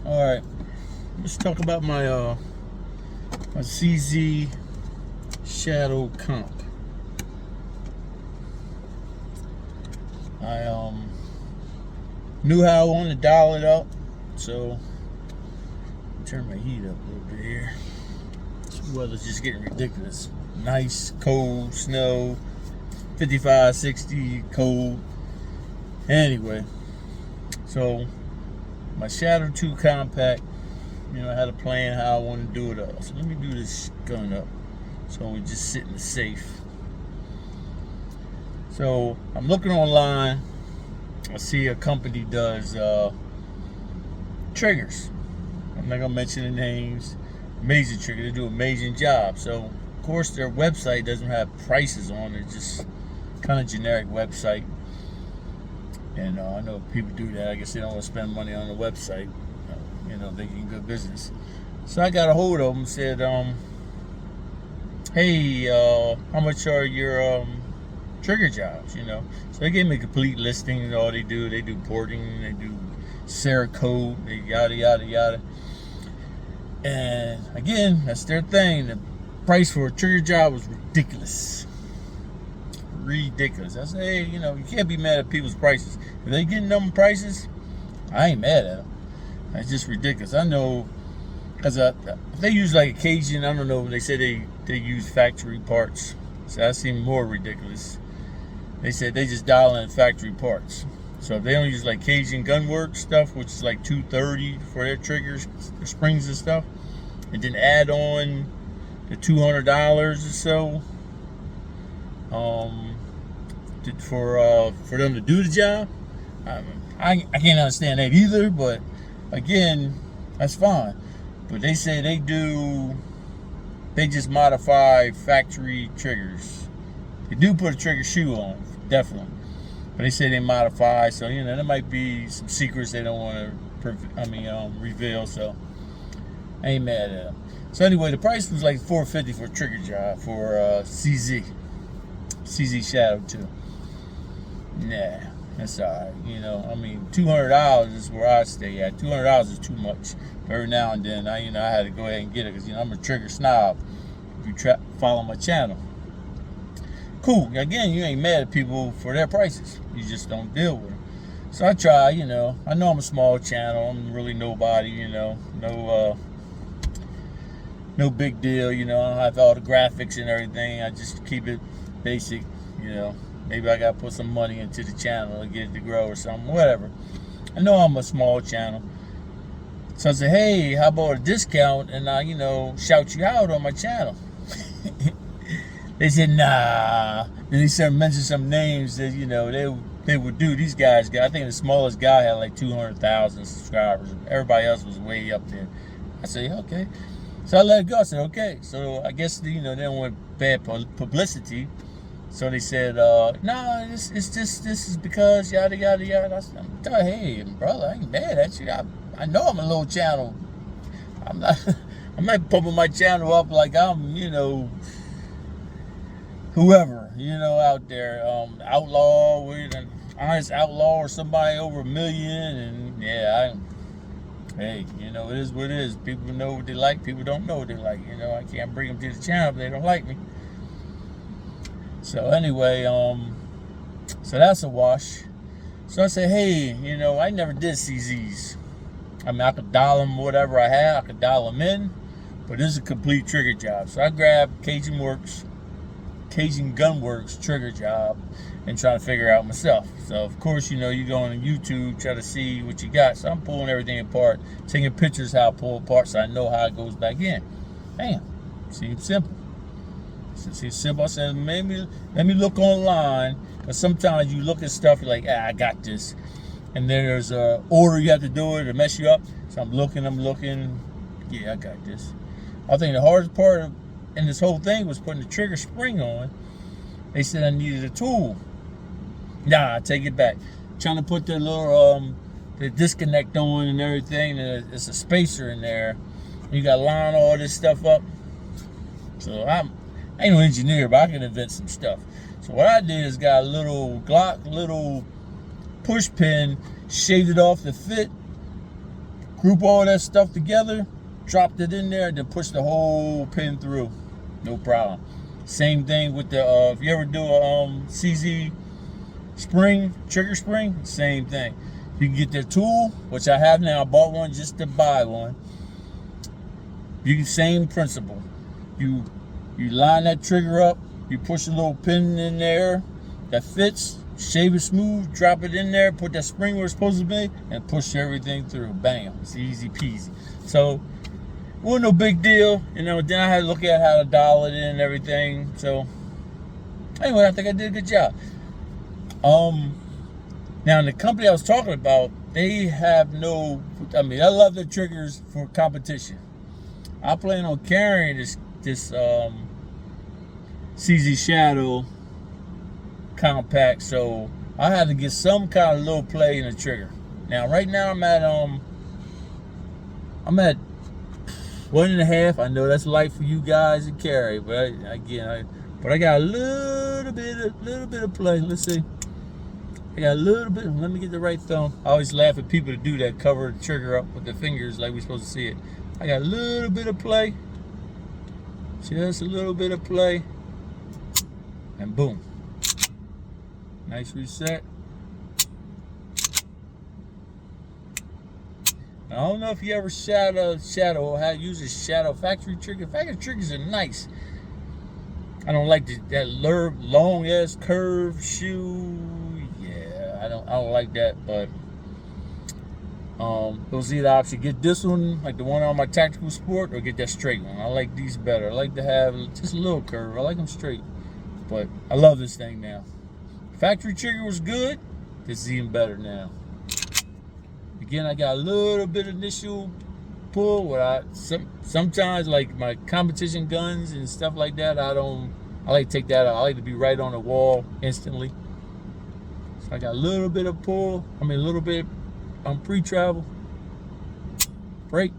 All right, let's talk about my CZ Shadow Comp. I knew how I wanted to dial it up, so turn my heat up a little bit here. This weather's just getting ridiculous. Nice, cold, snow, 55, 60, cold. Anyway, so my Shadow 2 Compact, I had a plan how I want to do it up. So let me do this gun up so we just sit in the safe. So I'm looking online. I see a company does triggers. I'm not gonna mention the names. Amazing trigger. They do an amazing job. So of course their website doesn't have prices on it. Just kind of generic website. And I know people do that. I guess they don't want to spend money on the website. They can good business. So I got a hold of them and said, hey, how much are your trigger jobs? So they gave me a complete listing of all they do. They do porting, they do Cerakote, they yada yada yada. And again, that's their thing. The price for a trigger job was ridiculous. Ridiculous. I say, hey, you can't be mad at people's prices. If they getting them prices, I ain't mad at them. It's just ridiculous. I know, because they use like Cajun, I don't know, they say they use factory parts. So that seemed more ridiculous. They said they just dial in factory parts. So if they don't use like Cajun Gunworks stuff, which is like $230 for their triggers, their springs and stuff, and then add on the $200 or so for them to do the job. I can't understand that either, but again, that's fine. But they say they just modify factory triggers. They do put a trigger shoe on, definitely. But they say they modify, so there might be some secrets they don't want to reveal. So I ain't mad at them. So anyway, the price was like $450 for a trigger job for CZ Shadow 2. Nah, that's alright. $200 is where I stay at. $200 is too much. Every now and then, I had to go ahead and get it because I'm a trigger snob. If you follow my channel. Cool. Again, you ain't mad at people for their prices. You just don't deal with them. So I try, I know I'm a small channel. I'm really nobody, no big deal, I don't have all the graphics and everything. I just keep it basic, Maybe I gotta put some money into the channel to get it to grow or something, whatever. I know I'm a small channel. So I said, hey, how about a discount and I, shout you out on my channel? They said, nah. Then he started mentioning some names that, they would do. These guys, I think the smallest guy had like 200,000 subscribers. Everybody else was way up there. I said, okay. So I let it go. I said, okay. So I guess, they don't want bad publicity. So they said, no, this is because yada, yada, yada. I said, hey, brother, I ain't mad at you. I know I'm a little channel. I'm not pumping my channel up like I'm, whoever, out there, outlaw, an honest outlaw or somebody over 1 million. And yeah, hey, it is what it is. People know what they like. People don't know what they like. I can't bring them to the channel if they don't like me. So anyway, so that's a wash. So I said, hey, I never did CZs. I could dial them whatever I had. I could dial them in, but this is a complete trigger job. So I grabbed Cajun Gunworks trigger job and try to figure out myself. So of course, you go on YouTube, try to see what you got. So I'm pulling everything apart, taking pictures how I pull apart so I know how it goes back in. Bam. Seems simple. Seems simple. I said, maybe let me look online, because sometimes you look at stuff, you're like, I got this. And then there's a order you have to do it to mess you up. So I'm looking. Yeah, I got this. I think the hardest part in this whole thing was putting the trigger spring on. They said I needed a tool. Nah, I take it back. Trying to put the little the disconnect on and everything, and it's a spacer in there. You got to line all this stuff up. So I ain't no engineer, but I can invent some stuff. So what I did is got a little Glock, little push pin, shaved it off the fit, Group all that stuff together, dropped it in there, then push the whole pin through. No problem. Same thing with the, if you ever do a CZ spring, trigger spring, same thing. You can get their tool, which I have now. I bought one just to buy one. You can, same principle. You line that trigger up, you push a little pin in there that fits, shave it smooth, drop it in there, put that spring where it's supposed to be, and push everything through. Bam. It's easy peasy. So, it wasn't no big deal. You know, then I had to look at how to dial it in and everything. So, anyway, I think I did a good job. Now, the company I was talking about, they have no, I mean, I love their triggers for competition. I plan on carrying this CZ Shadow compact, so I had to get some kind of little play in the trigger. Now, right now I'm at 1.5. I know that's light for you guys to carry, but I got a little bit of play. Let's see. I got a little bit. Let me get the right thumb. I always laugh at people that do that, cover the trigger up with their fingers like we're supposed to see it. I got a little bit of play. Just a little bit of play. And boom. Nice reset. I don't know if you ever shadow or how to use a shadow factory trigger. Factory triggers are nice. I don't like that long ass curved shoe. Yeah, I don't like that, but those are the option. Get this one, like the one on my Tactical Sport, or get that straight one. I like these better. I like to have just a little curve. I like them straight. But I love this thing now. Factory trigger was good. This is even better now. Again, I got a little bit of initial pull where sometimes like my competition guns and stuff like that, I like to take that out. I like to be right on the wall instantly. So I got a little bit of pull. I mean, a little bit on pre-travel. Break.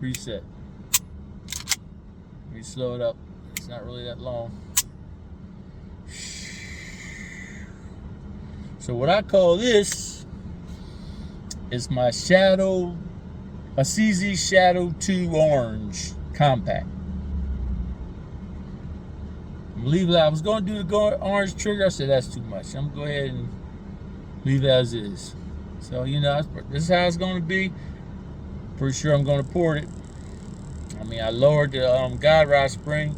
Reset. Let me slow it up. It's not really that long. So what I call this is my Shadow, a CZ Shadow 2 Orange Compact. I'm gonna leave it. I was going to do the orange trigger. I said that's too much. I'm gonna go ahead and leave it as is. So you know, this is how it's gonna be. Pretty sure I'm gonna port it. I mean, I lowered the guide rod spring,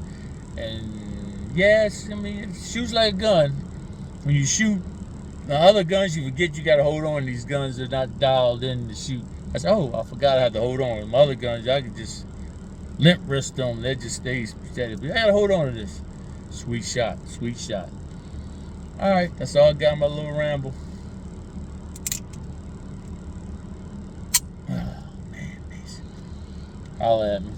and yes, I mean it shoots like a gun. When you shoot the other guns, you forget you gotta hold on to these guns. They're not dialed in to shoot. I said, oh, I forgot I had to hold on. With my other guns, I could just limp wrist them. They just stay steady. But I gotta hold on to this. Sweet shot, sweet shot. All right, that's all I got. My little ramble. Oh man, peace. Holla at me.